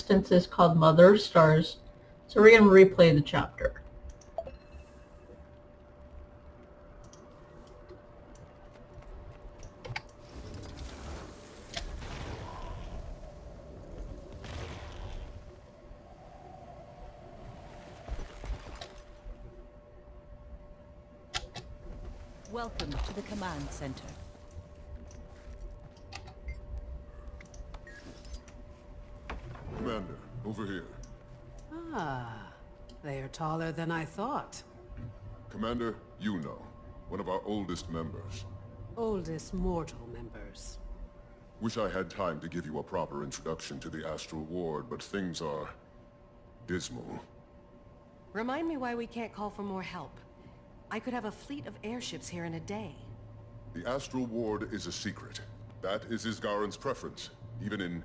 instance is called Mother of Stars, so we're going to replay the chapter. Welcome to the command center. Commander, over here. Ah, they are taller than I thought. Commander, Yuno, one of our oldest members. Oldest mortal members. Wish I had time to give you a proper introduction to the Astral Ward, but things are dismal. Remind me why we can't call for more help. I could have a fleet of airships here in a day. The Astral Ward is a secret. That is Isgaren's preference, even in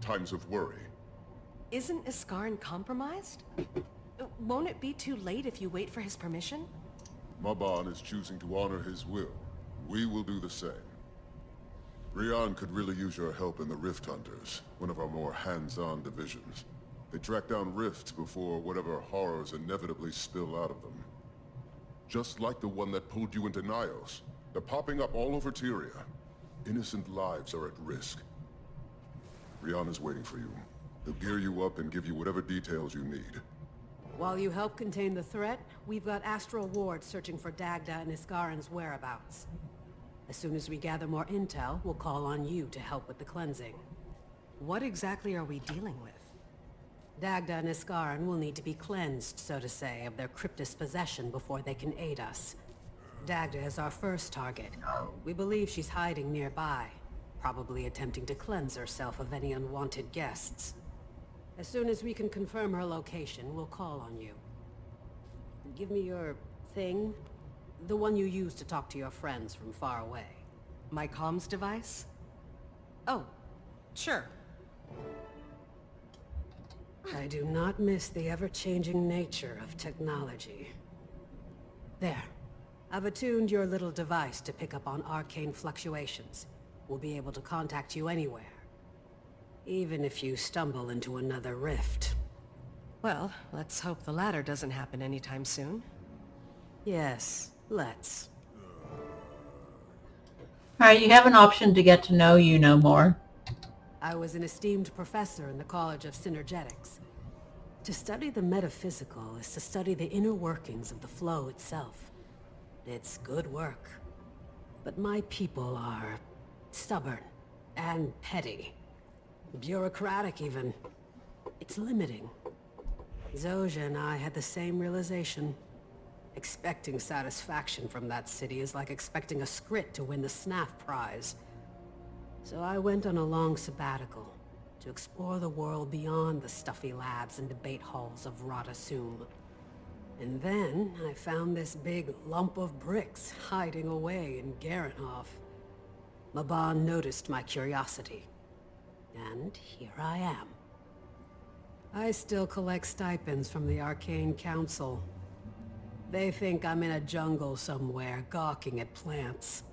times of worry. Isn't Iskarin compromised? Won't it be too late if you wait for his permission? Mabon is choosing to honor his will. We will do the same. Rian could really use your help in the Rift Hunters, one of our more hands-on divisions. They track down rifts before whatever horrors inevitably spill out of them. Just like the one that pulled you into Nios. They're popping up all over Tyria. Innocent lives are at risk. Rian is waiting for you. He'll gear you up and give you whatever details you need. While you help contain the threat, we've got Astral Ward searching for Dagda and Iskarin's whereabouts. As soon as we gather more intel, we'll call on you to help with the cleansing. What exactly are we dealing with? Dagda and Iskarin will need to be cleansed, so to say, of their Cryptus possession before they can aid us. Dagda is our first target. We believe she's hiding nearby, probably attempting to cleanse herself of any unwanted guests. As soon as we can confirm her location, we'll call on you. Give me your thing. The one you use to talk to your friends from far away. My comms device? Oh, sure. I do not miss the ever-changing nature of technology. There. I've attuned your little device to pick up on arcane fluctuations. We'll be able to contact you anywhere. Even if you stumble into another rift. Well, let's hope the latter doesn't happen anytime soon. Yes, let's. Alright, you have an option to get to know Yuno more. I was an esteemed professor in the College of Synergetics. To study the metaphysical is to study the inner workings of the flow itself. It's good work. But my people are stubborn and petty. Bureaucratic, even. It's limiting. Zojja and I had the same realization. Expecting satisfaction from that city is like expecting a Skrit to win the SNAF prize. So I went on a long sabbatical to explore the world beyond the stuffy labs and debate halls of Rata Sum. And then I found this big lump of bricks hiding away in Garenhof. Mabon noticed my curiosity. And here I am. I still collect stipends from the Arcane Council. They think I'm in a jungle somewhere, gawking at plants.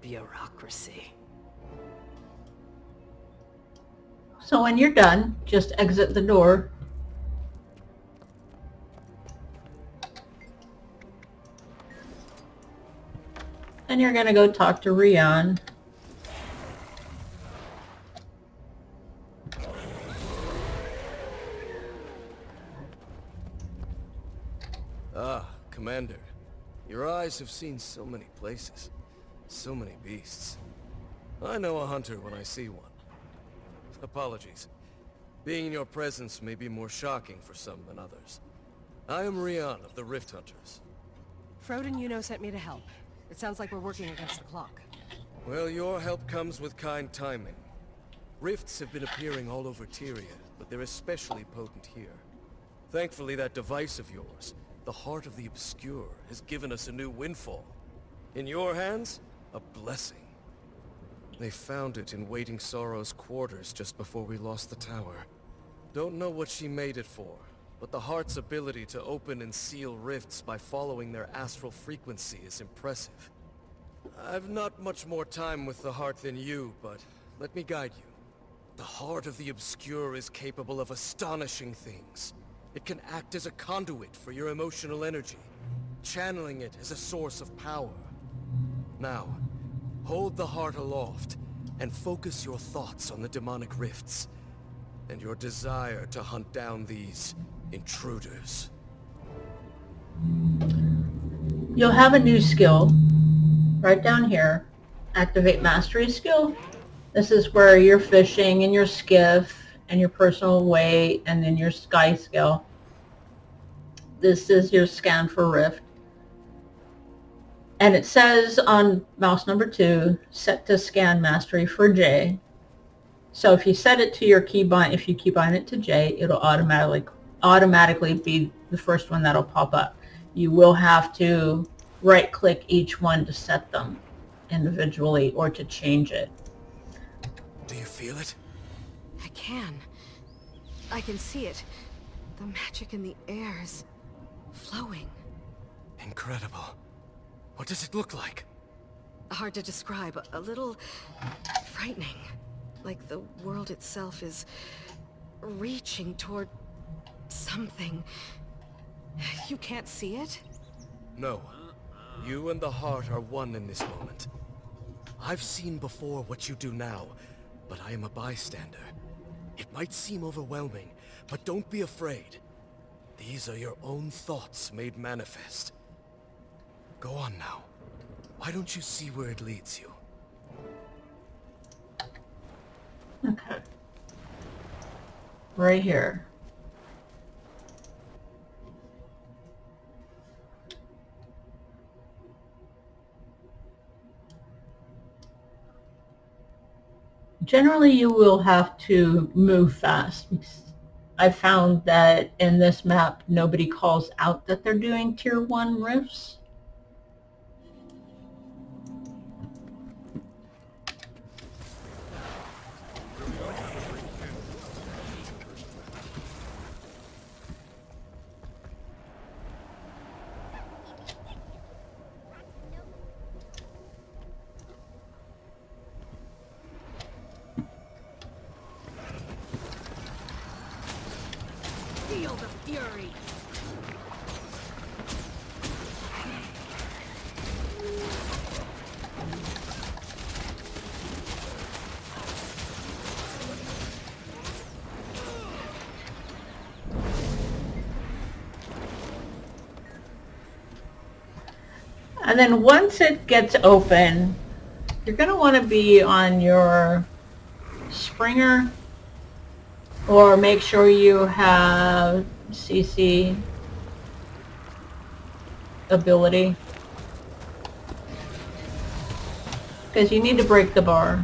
Bureaucracy. So when you're done, just exit the door. And you're going to go talk to Rian. Ah, Commander. Your eyes have seen so many places. So many beasts. I know a hunter when I see one. Apologies. Being in your presence may be more shocking for some than others. I am Rian of the Rift Hunters. Froden Yuno sent me to help. It sounds like we're working against the clock. Well, your help comes with kind timing. Rifts have been appearing all over Tyria, but they're especially potent here. Thankfully, that device of yours, the Heart of the Obscure, has given us a new windfall. In your hands, a blessing. They found it in Waiting Sorrow's quarters just before we lost the tower. Don't know what she made it for, but the Heart's ability to open and seal rifts by following their astral frequency is impressive. I've not much more time with the Heart than you, but let me guide you. The heart of the Obscure is capable of astonishing things. It can act as a conduit for your emotional energy, channeling it as a source of power. Now, hold the heart aloft, and focus your thoughts on the demonic rifts, and your desire to hunt down these intruders. You'll have a new skill right down here. Activate Mastery skill. This is where you're fishing in your skiff and your personal way, and then your sky skill. This is your scan for rift. And it says on mouse number 2, set to scan mastery for J. So if you set it to your keybind, if you keybind it to J, it'll automatically be the first one that'll pop up. You will have to right click each one to set them individually or to change it. Do you feel it? I can. I can see it. The magic in the air is flowing. Incredible. What does it look like? Hard to describe. A little frightening. Like the world itself is reaching toward something. You can't see it? No. You and the heart are one in this moment. I've seen before what you do now, but I am a bystander. It might seem overwhelming, but don't be afraid. These are your own thoughts made manifest. Go on now. Why don't you see where it leads you? Okay. Right here. Generally, you will have to move fast. I found that in this map, nobody calls out that they're doing tier 1 rifts. Feel the fury! And then once it gets open, you're going to want to be on your Springer, or make sure you have CC ability, because you need to break the bar.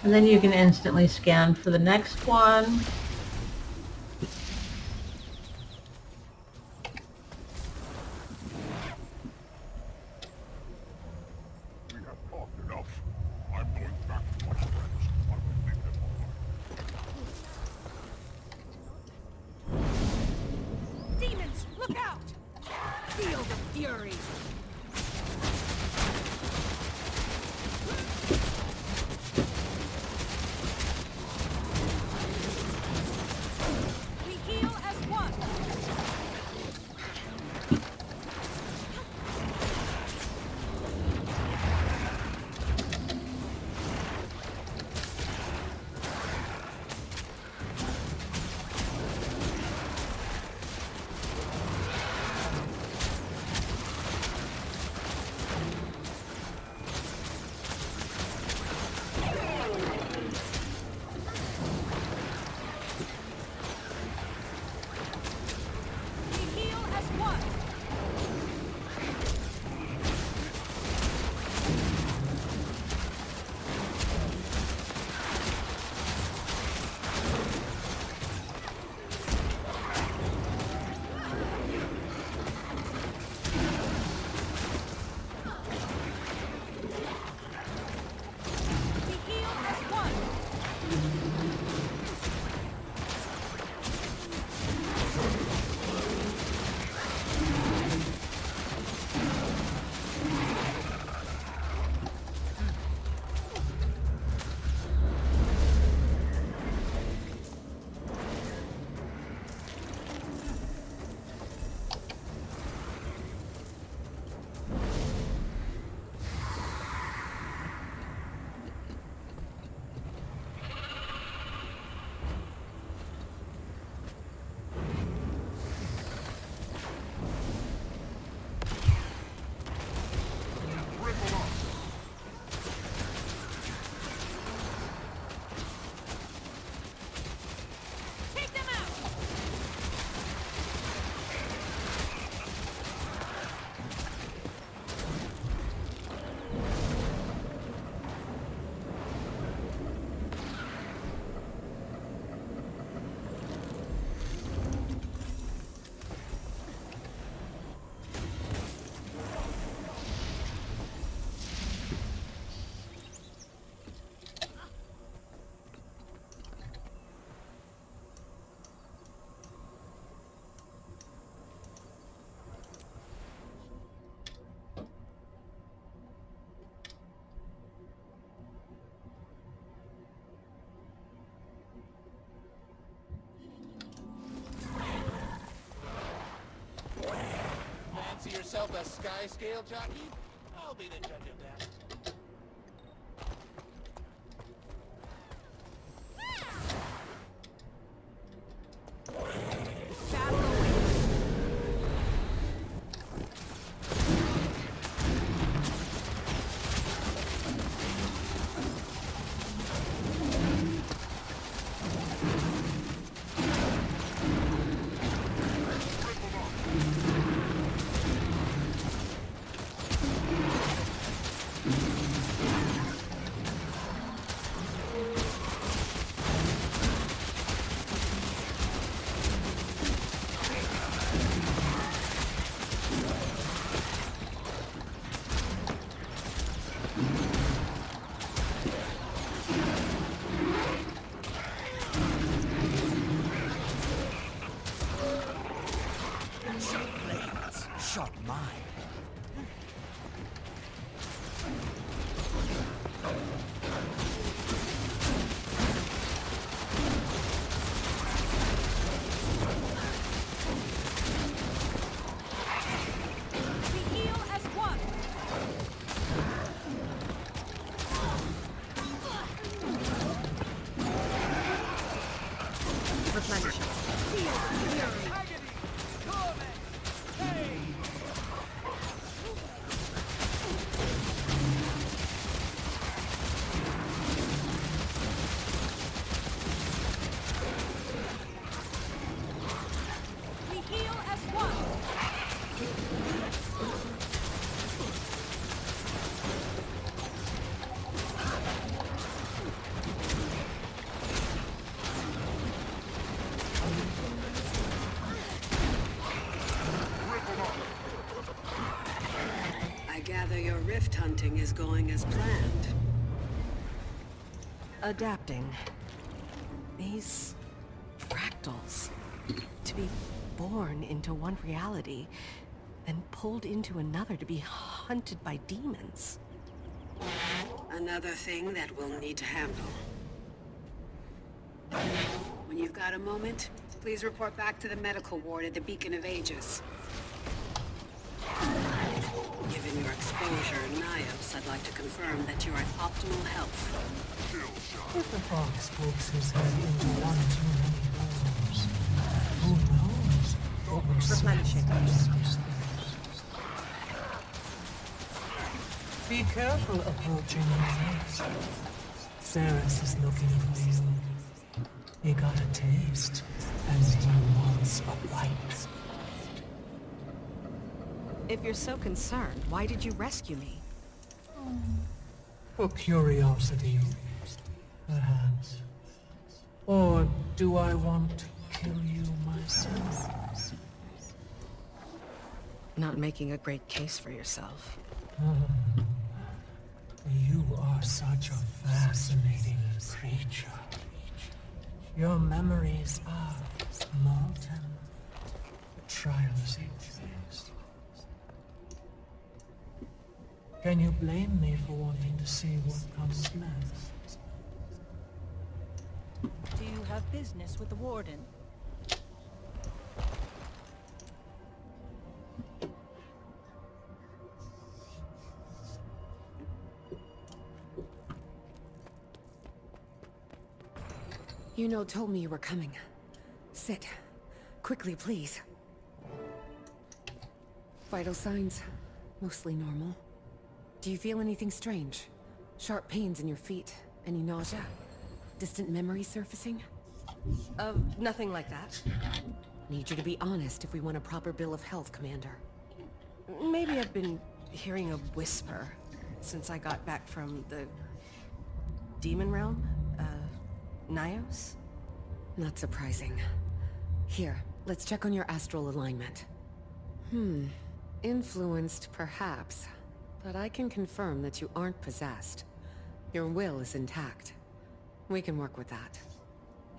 And then you can instantly scan for the next one. We have talked enough. I'm going back to my friends. I will make them all right. Demons, look out! Feel the fury! We heal as one! yourself a sky scale jockey? I'll be the judge of that. Shot mine. We heal as one. Replenish. We heal as one. I gather your rift hunting is going as planned. Adapting. These fractals. To be born into one reality, then pulled into another to be hunted by demons. Another thing that we'll need to handle. When you've got a moment, please report back to the medical ward at the Beacon of Aegis. Given your exposure in Nios, I'd like to confirm that you're at optimal health. If the fox pokes his head into one too many holes, who knows what will Replenishing. Be careful approaching the nest. Ceres is looking for you. He got a taste, and he wants a bite. If you're so concerned, why did you rescue me? For curiosity, perhaps. Or do I want to kill you myself? Not making a great case for yourself. You are such a fascinating creature. Your memories are molten. Trials you faced. Can you blame me for wanting to see what comes next? Do you have business with the Warden? Yuno told me you were coming. Sit. Quickly, please. Vital signs. Mostly normal. Do you feel anything strange? Sharp pains in your feet? Any nausea? Distant memories surfacing? Nothing like that. Need you to be honest if we want a proper bill of health, Commander. Maybe I've been hearing a whisper since I got back from the demon realm, Nios? Not surprising. Here, let's check on your astral alignment. Influenced, perhaps. But I can confirm that you aren't possessed. Your will is intact. We can work with that.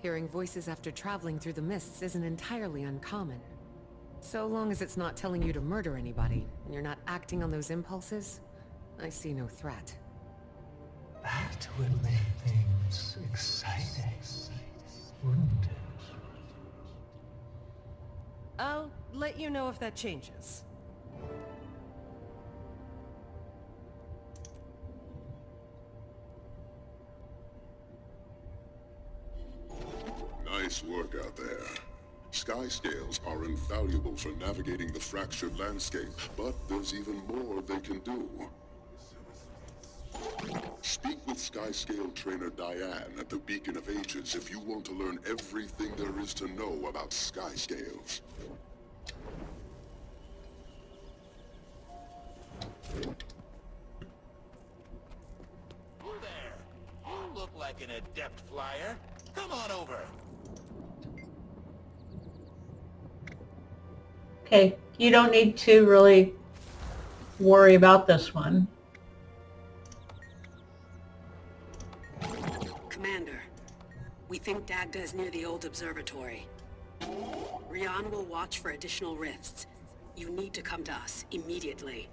Hearing voices after traveling through the mists isn't entirely uncommon. So long as it's not telling you to murder anybody, and you're not acting on those impulses, I see no threat. That would make things exciting, wouldn't it? I'll let you know if that changes. Nice work out there. Sky scales are invaluable for navigating the fractured landscape, but there's even more they can do. Speak with Skyscale trainer Diane at the Beacon of Ages if you want to learn everything there is to know about Skyscales. You there. You look like an adept flyer. Come on over. Okay, you don't need to really worry about this one. Commander, we think Dagda is near the old observatory. Rian will watch for additional rifts. You need to come to us immediately.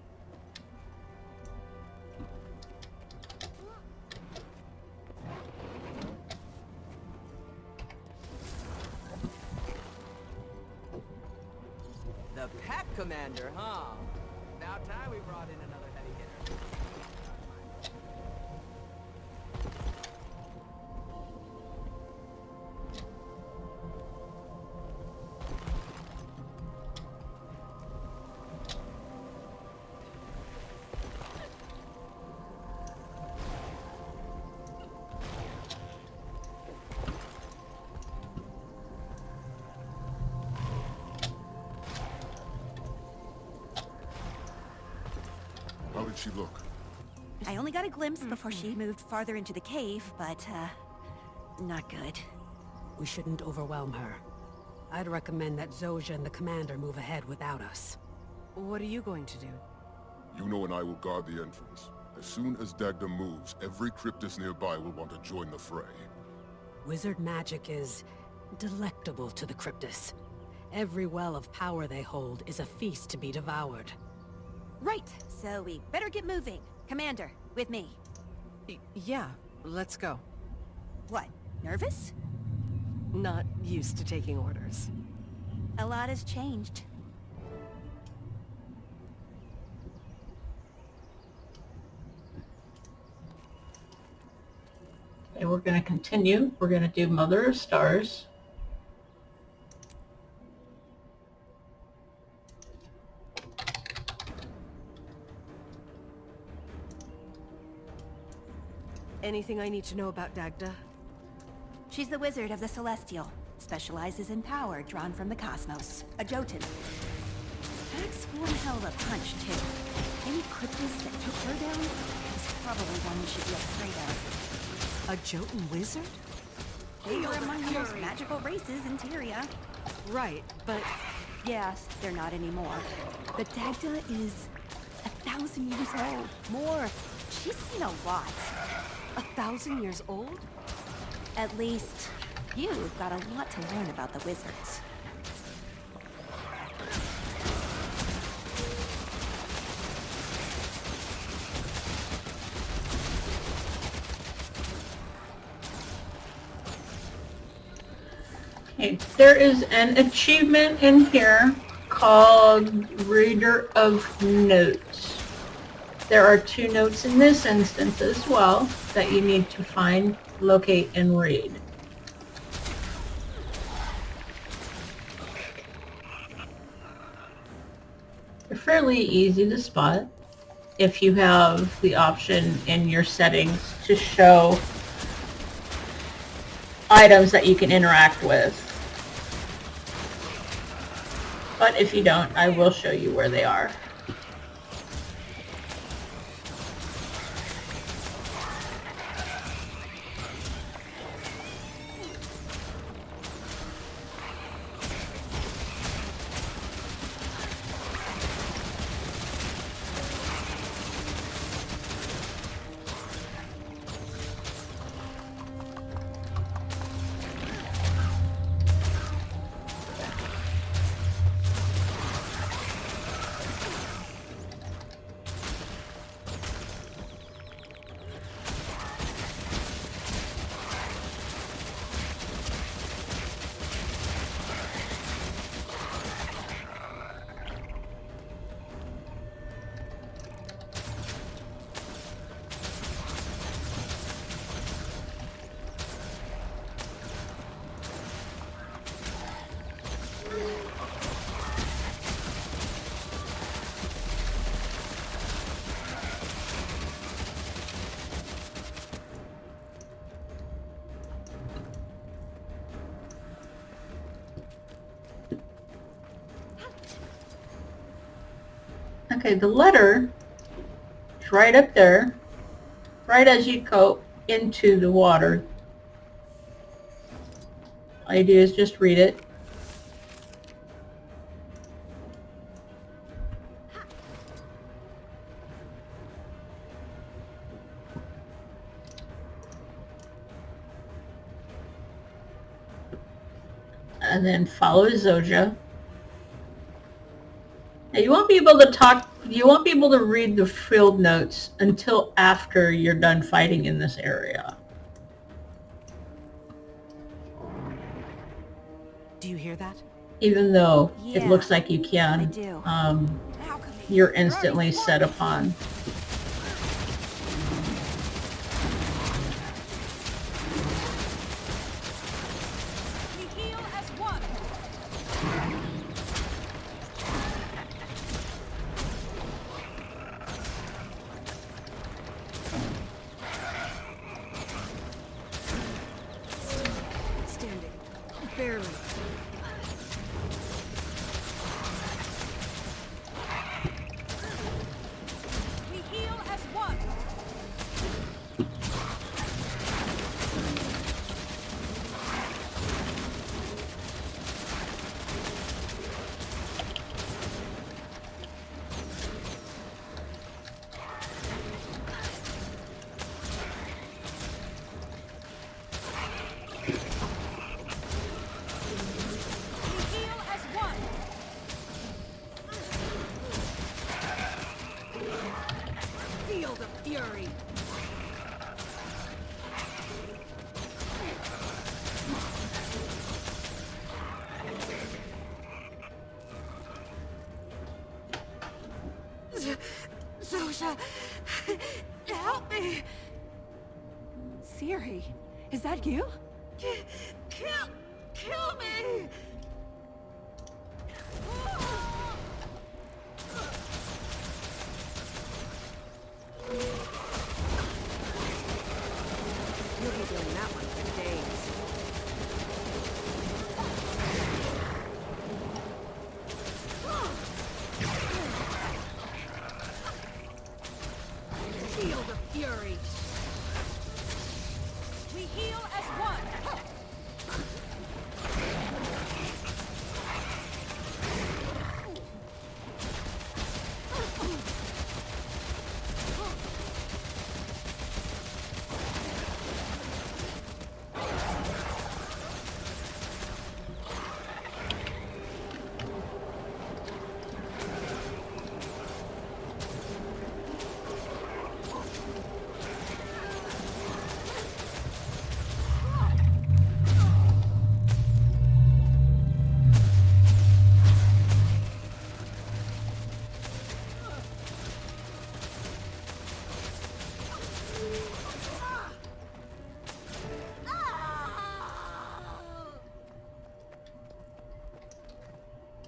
The Pack Commander, huh? About time we brought in another heavy hitter. How did she look? I only got a glimpse before she moved farther into the cave, but, not good. We shouldn't overwhelm her. I'd recommend that Zojja and the Commander move ahead without us. What are you going to do? Yuno and I will guard the entrance. As soon as Dagda moves, every Cryptus nearby will want to join the fray. Wizard magic is delectable to the Cryptus. Every well of power they hold is a feast to be devoured. Right, so we better get moving. Commander, with me. Yeah, let's go. What, nervous? Not used to taking orders. A lot has changed. Okay, we're going to continue. We're going to do Mother of Stars. Anything I need to know about Dagda? She's the wizard of the Celestial. Specializes in power drawn from the cosmos. A Jotun. Packs one hell of a punch, too. Any Cryptus that took her down is probably one we should be afraid of. A Jotun wizard? They were among the most magical races in Tyria. Right, but... Yes, they're not anymore. But Dagda is 1,000 years old. More. She's seen a lot. 1,000 years old? At least, you've got a lot to learn about the wizards. Okay, there is an achievement in here called Reader of Notes. There are 2 notes in this instance as well that you need to find, locate, and read. They're fairly easy to spot if you have the option in your settings to show items that you can interact with. But if you don't, I will show you where they are. Okay, the letter is right up there, right as you go into the water. All you do is just read it. And then follow Zojja. Now you won't be able to talk, you won't be able to read the field notes until after you're done fighting in this area. Do you hear that? Even though Yeah, it looks like you can, I do. you're instantly set upon. We heal as one. Standing. Barely. We heal as one. We heal as one. Feel the fury. Zojja, help me! Ciri, is that you? Kill me! You'll be doing that one for days. Feel the fury. We heal as one.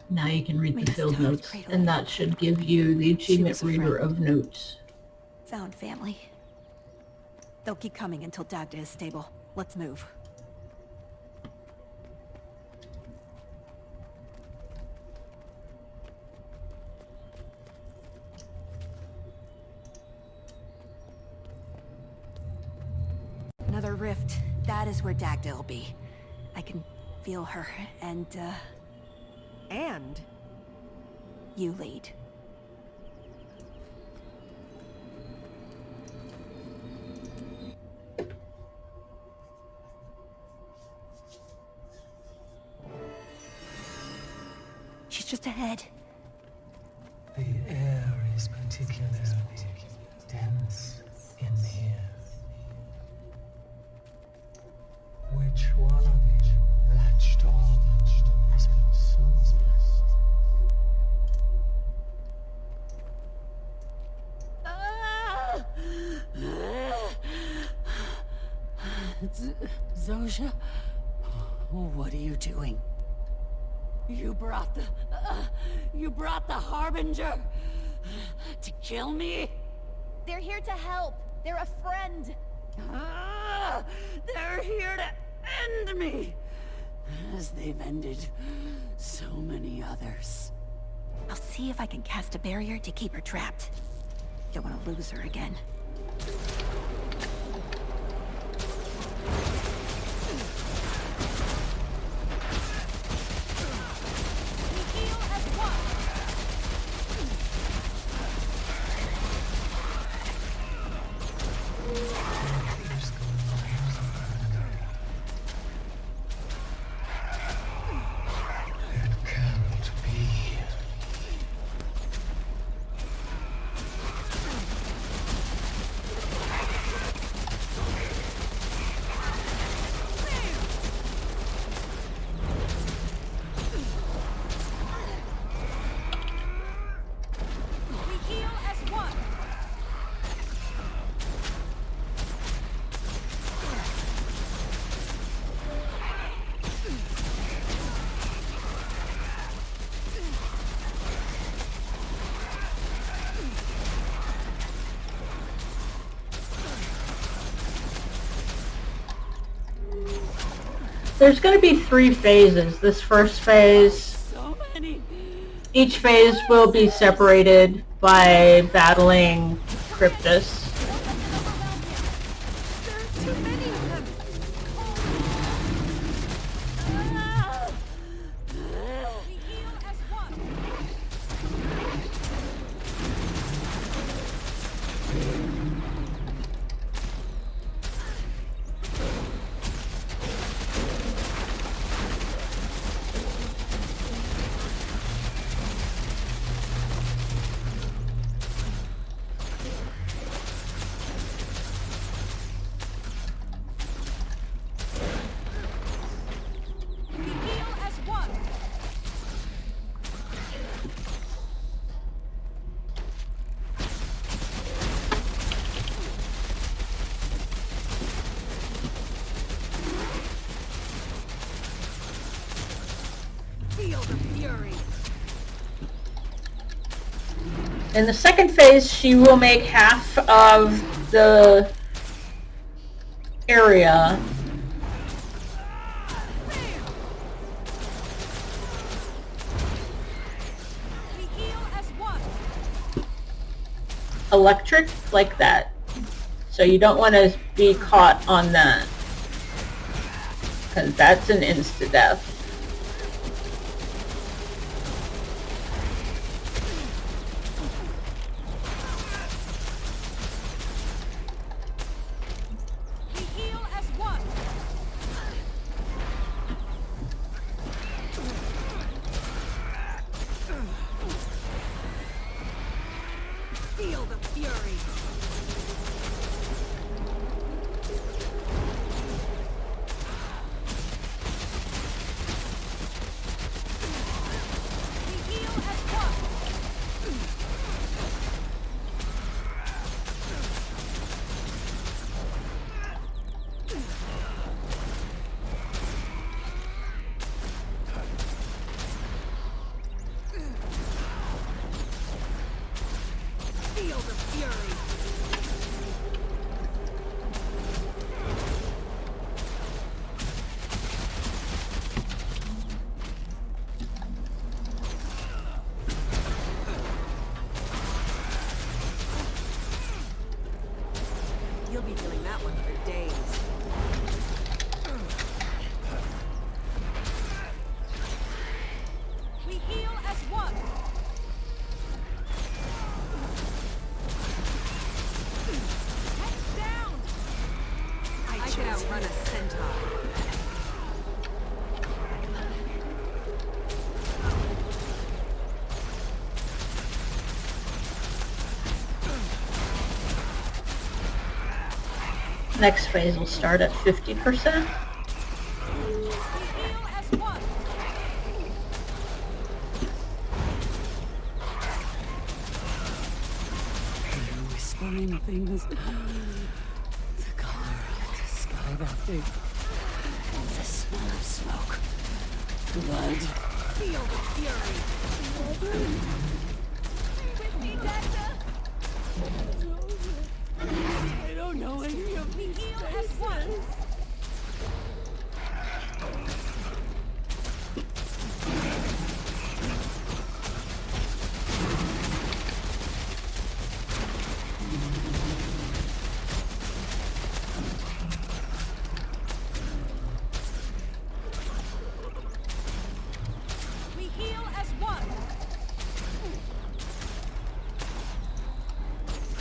Now you can read Made the a field stone notes, cradle. and that should give you the achievement was a reader friend. of notes. Found family. They'll keep coming until Dagda is stable. Let's move. Another rift. That is where Dagda will be. I can feel her, and, And you lead. She's just ahead. The air is particularly dense in here. Which one of you latched on as it soars? Zojja, what are you doing? You brought the Harbinger to kill me? They're here to help. They're a friend. They're here to end me, as they've ended so many others. I'll see if I can cast a barrier to keep her trapped. Don't want to lose her again. We heal as one. Can't be. We heal as one. There's going to be 3 phases. This first phase, So many. each phase will be separated by battling Cryptus. There are too many of them. We heal as one. We heal as one. Feel the fury. In the second phase, she will make half of the area We heal as one. electric, like that. So you don't want to be caught on that, because that's an insta-death. We heal as one. Feel the fury. We heal as one. Feel the fury. You'll be feeling that one for days. We heal as one. Heads down. I could outrun a centaur. Next phase will start at 50%. We heal as one. You're whispering things. The color of the sky that big. And the smell of smoke. Blood. Feel the fury. With me, Dexter. I don't know any of We these heal as one.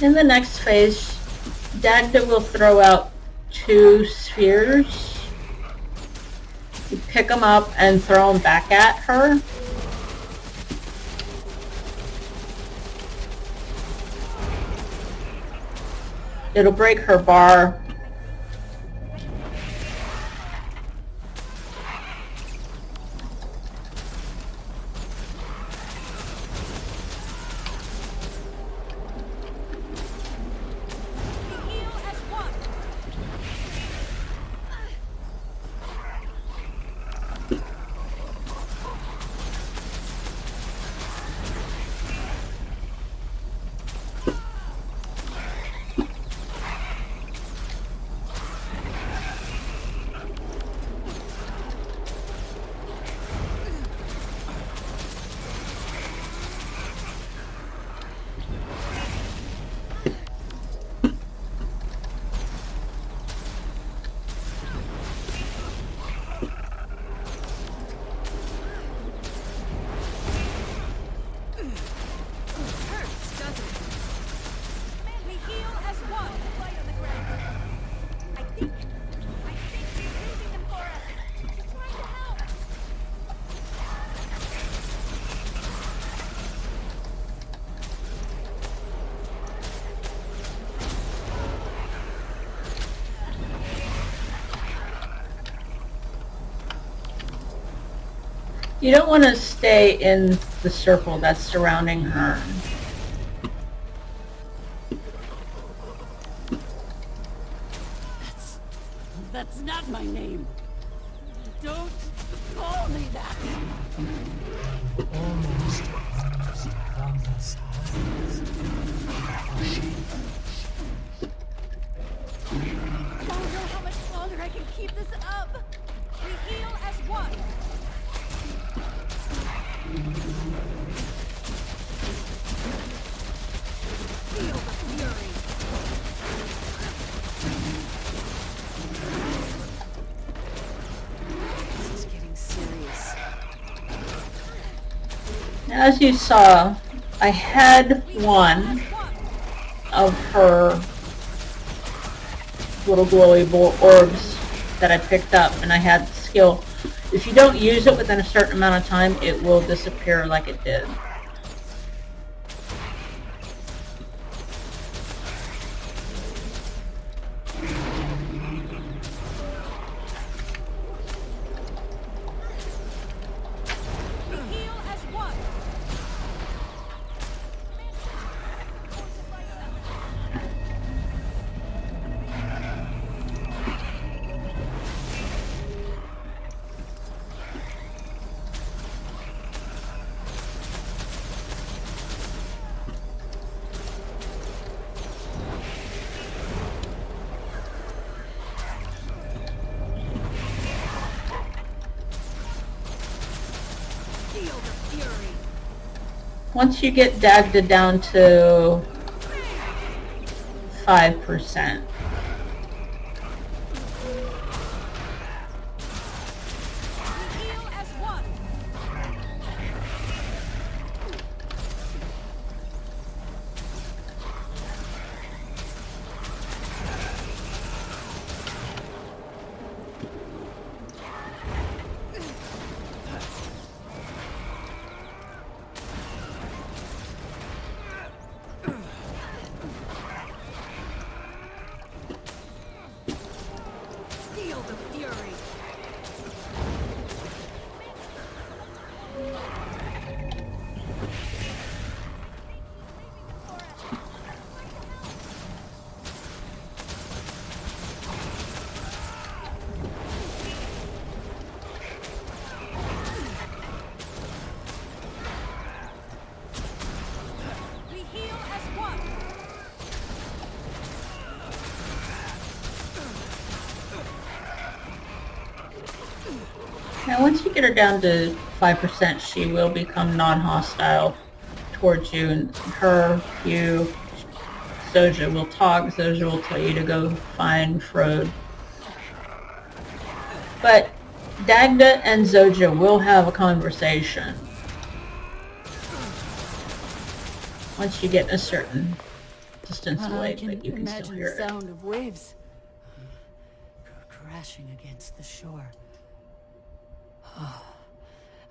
In the next phase, Dagda will throw out 2 spheres. You pick them up and throw them back at her. It'll break her bar. Heal as one. Hurts, doesn't it? We heal as one. Light on the ground. I think you're losing them for us. We're trying to help. You don't want to stay in the circle that's surrounding her. That's not my name. Don't call me that. Almost from the sides. I don't know how much longer I can keep this up. We heal as one. Feel the fury. This is getting serious. As you saw, I had one of her little glowy orbs that I picked up, and I had the skill. If you don't use it within a certain amount of time, it will disappear like it did. We heal as one. Feel the fury. Once you get Dagda down to 5%, We heal as one. Feel the fury. We heal as one. now once you get her down to 5%, she will become non-hostile towards you, and her, you, Zoja will talk. Zoja will tell you to go find Frode. But Dagda and Zoja will have a conversation once you get a certain distance I away, can but you can still imagine hear the it. sound of waves crashing against the shore.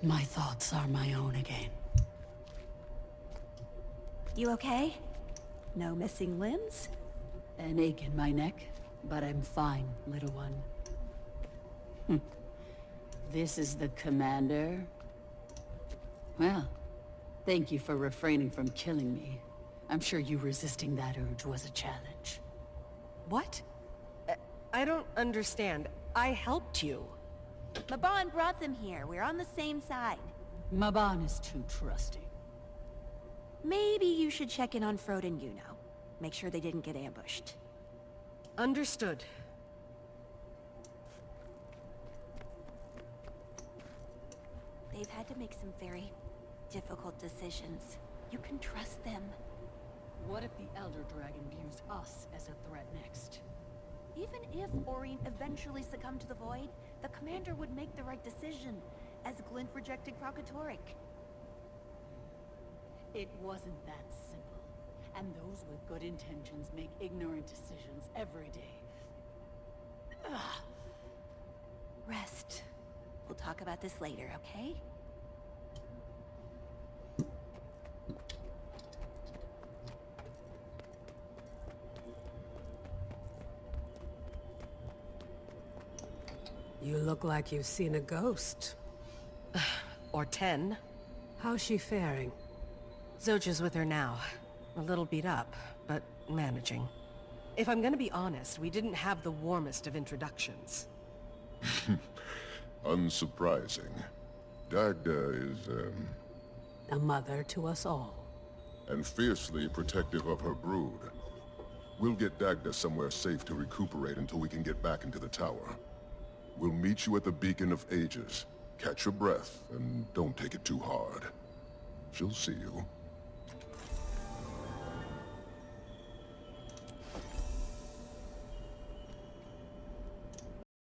My thoughts are my own again. You okay? No missing limbs? An ache in my neck, but I'm fine, little one. This is the commander? Well, thank you for refraining from killing me. I'm sure you resisting that urge was a challenge. What? I don't understand. I helped you. Mabon brought them here. We're on the same side. Mabon is too trusting. Maybe you should check in on Frode and Yuno. Make sure they didn't get ambushed. Understood. They've had to make some very difficult decisions. You can trust them. What if the Elder Dragon views us as a threat next? Even if Aurene eventually succumbed to the Void, the commander would make the right decision, as Glint rejected Kralkatorrik. It wasn't that simple. And those with good intentions make ignorant decisions every day. Ugh. Rest. We'll talk about this later, okay? You look like you've seen a ghost. Or 10. How's she faring? Zoja's with her now. A little beat up, but managing. If I'm gonna be honest, we didn't have the warmest of introductions. Unsurprising. Dagda is, A mother to us all. and fiercely protective of her brood. We'll get Dagda somewhere safe to recuperate until we can get back into the tower. We'll meet you at the Beacon of Ages. Catch your breath, and don't take it too hard. She'll see you.